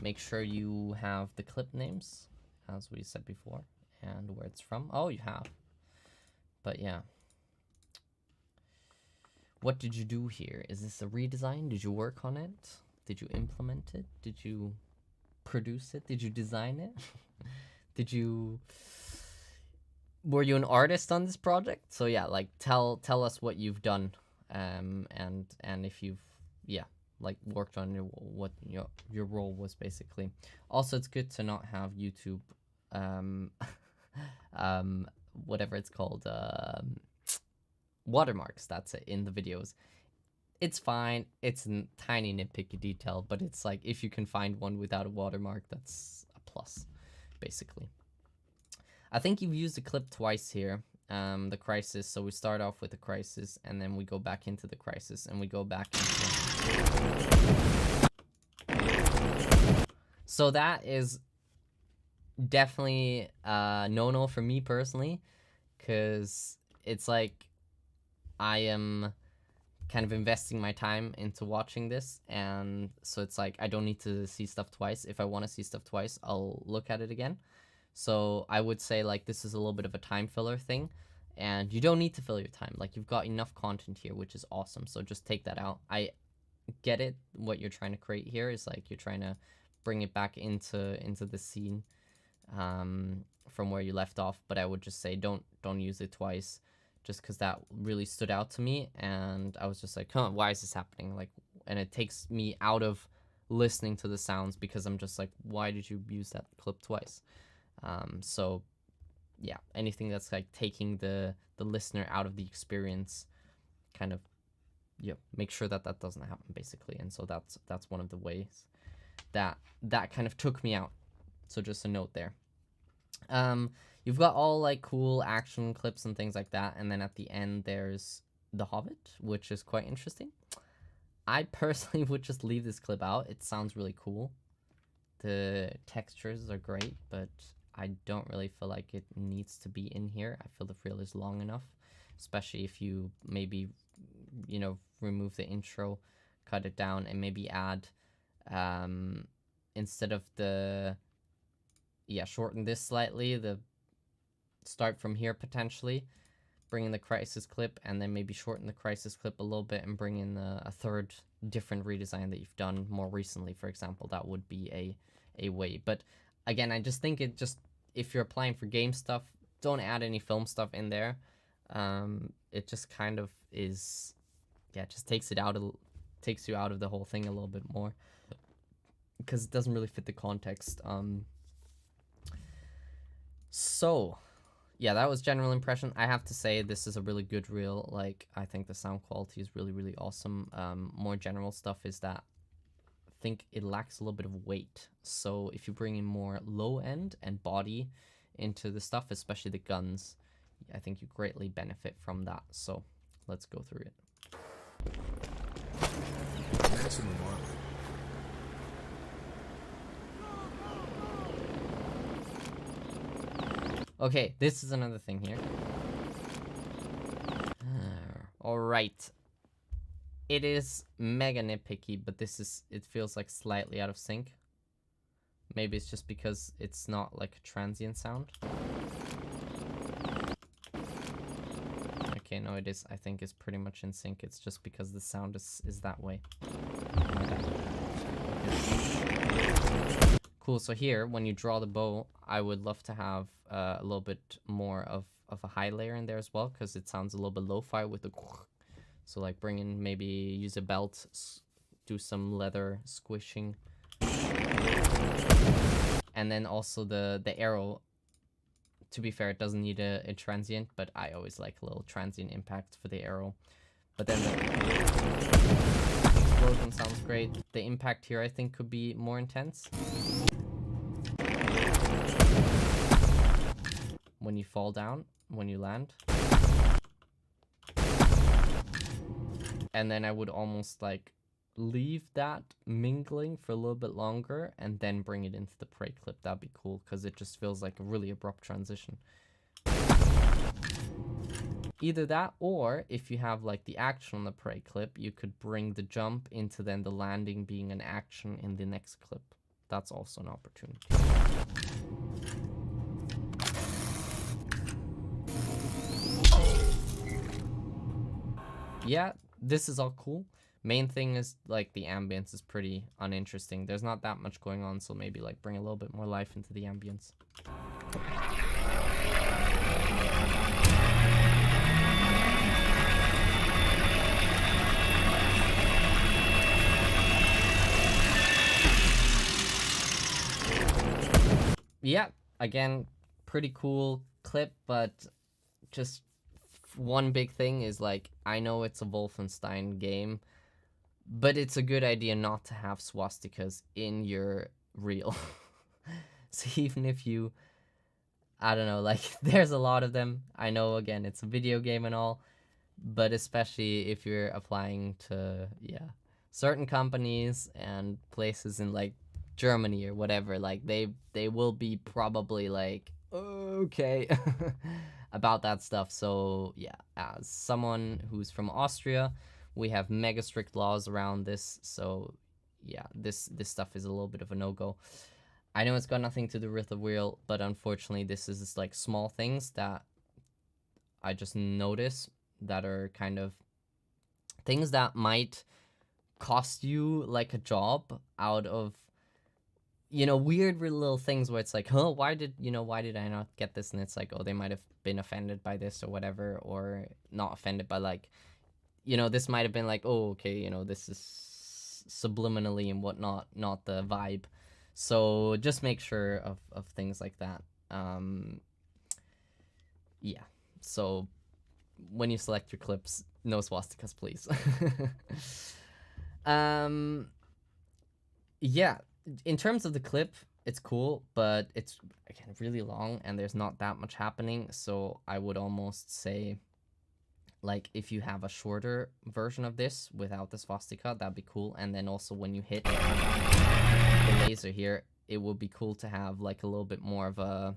Make sure you have the clip names, as we said before, and where it's from. Oh, you have. But yeah. What did you do here? Is this a redesign? Did you work on it? Did you implement it? Did you produce it? Did you design it? Were you an artist on this project? So yeah, like tell us what you've done and if you've like worked on what your role was basically. Also, it's good to not have YouTube whatever it's called, watermarks, that's it, in the videos. It's fine, it's a tiny nitpicky detail, but it's like if you can find one without a watermark, that's a plus basically. I think you've used the clip twice here, the crisis. So we start off with the crisis, and then we go back into the crisis, and we go back into... So that is definitely no for me personally, because it's like I am kind of investing my time into watching this, and so it's like I don't need to see stuff twice. If I want to see stuff twice, I'll look at it again. So I would say like this is a little bit of a time filler thing, and you don't need to fill your time. Like you've got enough content here, which is awesome. So just take that out. I get it. What you're trying to create here is like you're trying to bring it back into the scene from where you left off. But I would just say don't use it twice, just because that really stood out to me, and I was just like, huh, why is this happening? Like, and it takes me out of listening to the sounds because I'm just like, why did you use that clip twice? So yeah, anything that's like taking the listener out of the experience, kind of, make sure that doesn't happen basically. And so that's one of the ways that kind of took me out. So just a note there. You've got all like cool action clips and things like that, and then at the end there's The Hobbit, which is quite interesting. I personally would just leave this clip out. It sounds really cool. The textures are great, but I don't really feel like it needs to be in here. I feel the reel is long enough, especially if you maybe, remove the intro, cut it down, and maybe add, instead of shorten this slightly, start from here potentially, bring in the crisis clip, and then maybe shorten the crisis clip a little bit and bring in a third different redesign that you've done more recently, for example. That would be a way. But again, I just think if you're applying for game stuff, don't add any film stuff in there. It just kind of is, it just takes you out of the whole thing a little bit more, because it doesn't really fit the context. So yeah, that was general impression. I have to say this is a really good reel. Like, I think the sound quality is really, really awesome. More general stuff is that I think it lacks a little bit of weight. So if you bring in more low end and body into the stuff, especially the guns, I think you greatly benefit from that. So let's go through it. Maximum armor. Okay, this is another thing here. Alright. It is mega nitpicky, but it feels like slightly out of sync. Maybe it's just because it's not like a transient sound. Okay, no, it is. I think it's pretty much in sync. It's just because the sound is that way. Cool, so here, when you draw the bow, I would love to have a little bit more of a high layer in there as well, because it sounds a little bit lo-fi with the... So like bring in, maybe use a belt, do some leather squishing. And then also the arrow, to be fair, it doesn't need a transient, but I always like a little transient impact for the arrow. But then the explosion sounds great. The impact here, I think, could be more intense. When you fall down, when you land. And then I would almost like leave that mingling for a little bit longer and then bring it into the prey clip. That'd be cool, because it just feels like a really abrupt transition. Either that, or if you have like the action on the prey clip, you could bring the jump into then the landing being an action in the next clip. That's also an opportunity. Yeah, this is all cool. Main thing is like the ambience is pretty uninteresting. There's not that much going on, so maybe like bring a little bit more life into the ambience. yeah, again, pretty cool clip, but just one big thing is like, I know it's a Wolfenstein game, but it's a good idea not to have swastikas in your reel. So even if you, I don't know, like there's a lot of them. I know, again, it's a video game and all, but especially if you're applying to, yeah, certain companies and places in like Germany or whatever, like they will be probably like, okay, about that stuff. So yeah, as someone who's from Austria, we have mega strict laws around this. So yeah, this stuff is a little bit of a no-go. I know it's got nothing to do with the wheel, but unfortunately this is just like small things that I just notice that are kind of things that might cost you like a job out of, you know, weird little things where it's like, huh, why did I not get this? And it's like, oh, they might have been offended by this or whatever, or not offended, but like, you know, this might have been like, oh, okay, you know, this is subliminally and whatnot, not the vibe. So just make sure of things like that. Yeah. So when you select your clips, no swastikas, please. Yeah. In terms of the clip, it's cool, but it's, again, really long and there's not that much happening. So I would almost say, like, if you have a shorter version of this without the swastika, that'd be cool. And then also when you hit the laser here, it would be cool to have like a little bit more of a,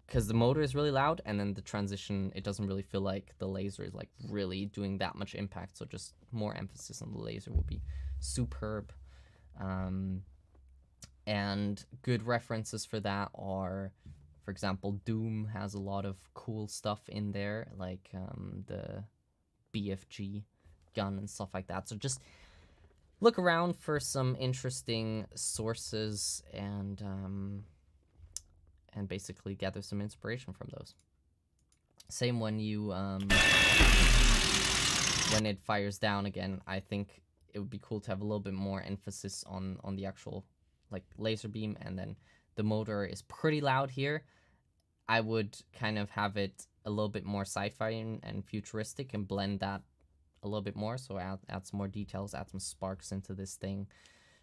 because the motor is really loud, and then the transition, it doesn't really feel like the laser is like really doing that much impact. So just more emphasis on the laser would be superb. And good references for that are, for example, Doom has a lot of cool stuff in there, like the BFG gun and stuff like that. So just look around for some interesting sources and basically gather some inspiration from those. Same when you when it fires down again, I think it would be cool to have a little bit more emphasis on the actual like laser beam, and then the motor is pretty loud here. I would kind of have it a little bit more sci-fi and futuristic and blend that a little bit more. So add some more details, add some sparks into this thing.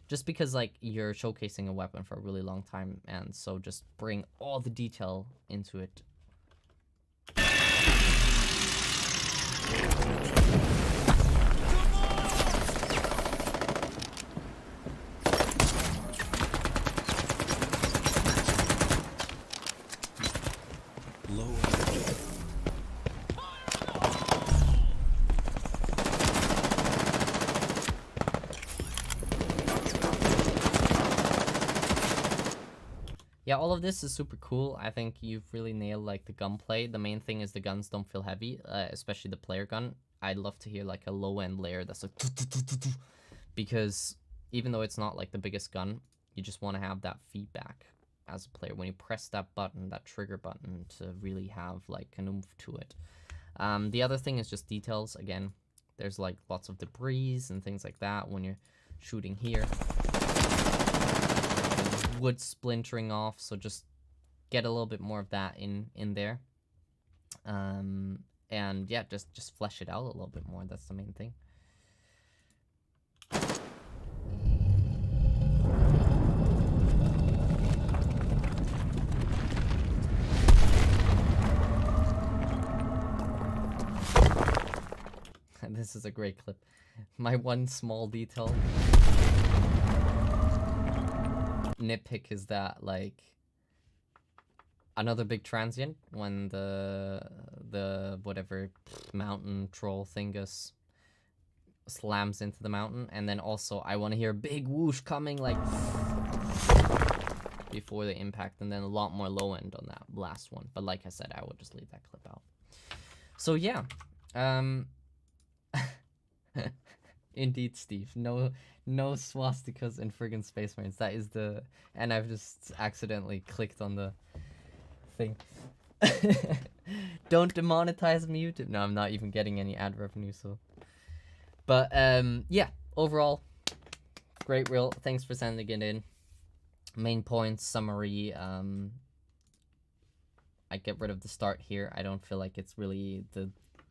Just because like you're showcasing a weapon for a really long time, and so just bring all the detail into it. Low energy. Yeah, all of this is super cool. I think you've really nailed like the gunplay. The main thing is the guns don't feel heavy, especially the player gun. I'd love to hear like a low end layer that's like, because even though it's not like the biggest gun, you just want to have that feedback as a player when you press that button, that trigger button, to really have like an oomph to it. The other thing is just details. Again, there's like lots of debris and things like that when you're shooting here. Wood splintering off, so just get a little bit more of that in there. And yeah, just flesh it out a little bit more. That's the main thing. This is a great clip. My one small detail nitpick is that like another big transient when the whatever mountain troll thingus slams into the mountain, and then also I want to hear a big whoosh coming like before the impact, and then a lot more low end on that last one. But like I said, I would just leave that clip out. So yeah, indeed, Steve. No swastikas in friggin' Space Marines. That is the... And I've just accidentally clicked on the thing. Don't demonetize me, YouTube. No, I'm not even getting any ad revenue, so... But, yeah. Overall, Great reel. Thanks for sending it in. Main points, summary. I get rid of the start here. I don't feel like it's really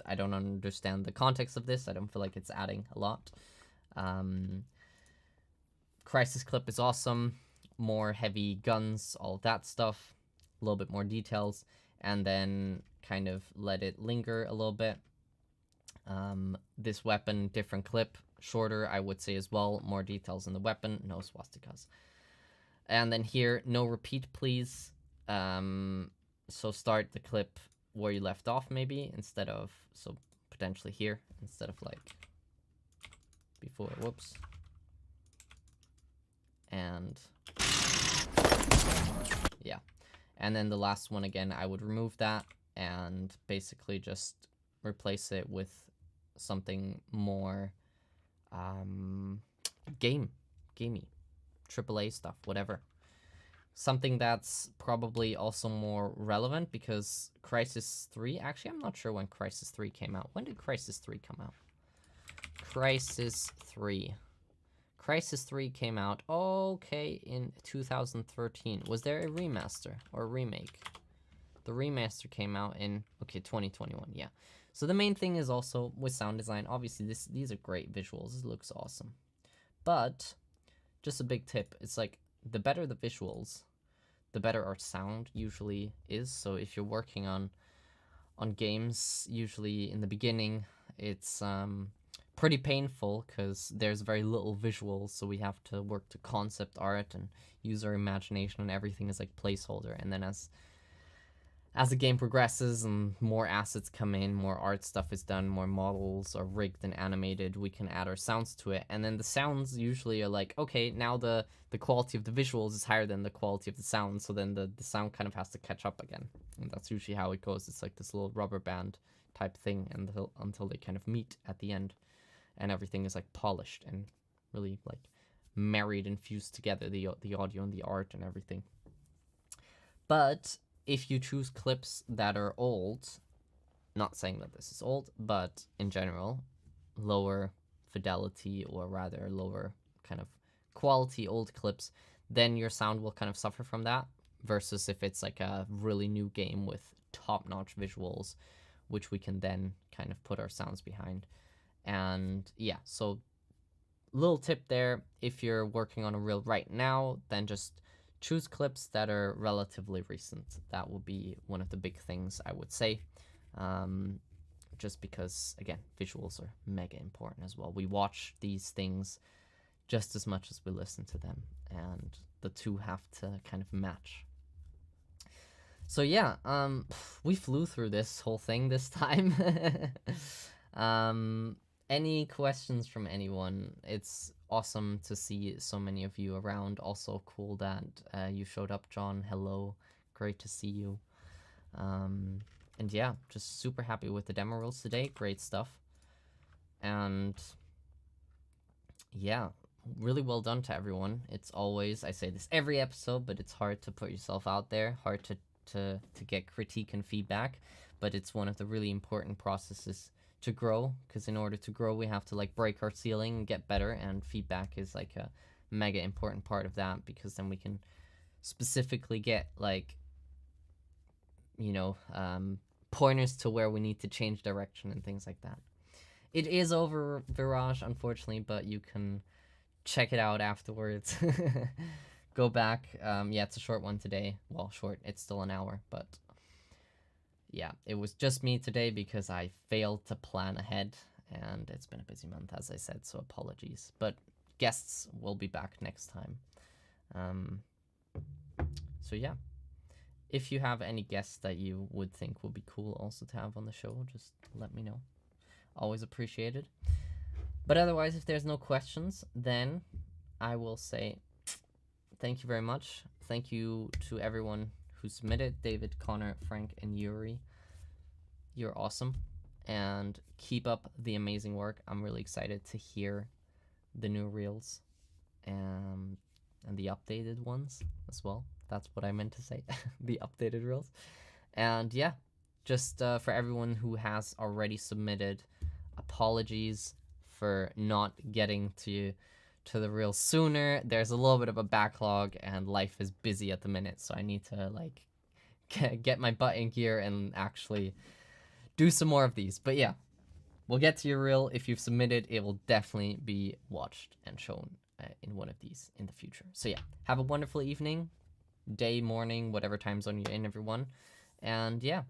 I don't understand the context of this. I don't feel like it's adding a lot. Crisis clip is awesome. More heavy guns, all of that stuff. A little bit more details. And then kind of let it linger a little bit. This weapon, different clip. Shorter, I would say as well. More details in the weapon. No swastikas. And then here, no repeat, please. So start the clip where you left off, maybe, instead of, so potentially here, instead of like before, whoops. And yeah. And then the last one again, I would remove that and basically just replace it with something more gamey, AAA stuff, whatever. Something that's probably also more relevant because Crysis 3, actually I'm not sure when Crysis 3 came out. When did Crysis 3 come out? Crysis 3. Crysis 3 came out, okay, in 2013. Was there a remaster or a remake? The remaster came out in, okay, 2021, yeah. So the main thing is also with sound design, obviously these are great visuals, this looks awesome. But, just a big tip, it's like, the better the visuals, the better our sound usually is. So if you're working on games, usually in the beginning, it's pretty painful because there's very little visuals, so we have to work to concept art and use our imagination, and everything is like placeholder. And then as the game progresses and more assets come in, more art stuff is done, more models are rigged and animated, we can add our sounds to it. And then the sounds usually are like, okay, now the quality of the visuals is higher than the quality of the sound, so then the sound kind of has to catch up again. And that's usually how it goes. It's like this little rubber band type thing until they kind of meet at the end. And everything is like polished and really like married and fused together, the audio and the art and everything. But if you choose clips that are old, not saying that this is old, but in general, lower fidelity or rather lower kind of quality old clips, then your sound will kind of suffer from that, versus if it's like a really new game with top-notch visuals, which we can then kind of put our sounds behind. And yeah, so little tip there, if you're working on a reel right now, then just choose clips that are relatively recent. That will be one of the big things I would say. Just because, again, visuals are mega important as well. We watch these things just as much as we listen to them, and the two have to kind of match. So yeah, we flew through this whole thing this time. Any questions from anyone? It's awesome to see so many of you around. Also cool that you showed up, John. Hello, great to see you. And yeah, just super happy with the demo reels today. Great stuff. And yeah, really well done to everyone. It's always, I say this every episode, but it's hard to put yourself out there, hard to get critique and feedback, but it's one of the really important processes to grow, because in order to grow we have to like break our ceiling and get better, and feedback is like a mega important part of that, because then we can specifically get like, you know, pointers to where we need to change direction and things like that. It is over, Viraj, unfortunately, but you can check it out afterwards. Go back. Yeah, it's a short one today. Well, short, it's still an hour, but yeah, it was just me today because I failed to plan ahead, and it's been a busy month, as I said, so apologies. But guests will be back next time. So yeah, if you have any guests that you would think would be cool also to have on the show, just let me know. Always appreciated. But otherwise, if there's no questions, then I will say thank you very much. Thank you to everyone who submitted, David, Connor, Frank, and Yuri. You're awesome, and keep up the amazing work. I'm really excited to hear the new reels and the updated ones as well. That's what I meant to say, the updated reels. And yeah, just for everyone who has already submitted, apologies for not getting to to the reel sooner. There's a little bit of a backlog, and life is busy at the minute, so I need to like get my butt in gear and actually do some more of these. But yeah, we'll get to your reel. If you've submitted, it will definitely be watched and shown in one of these in the future. So yeah, have a wonderful evening, day, morning, whatever time zone you're in, everyone. And yeah,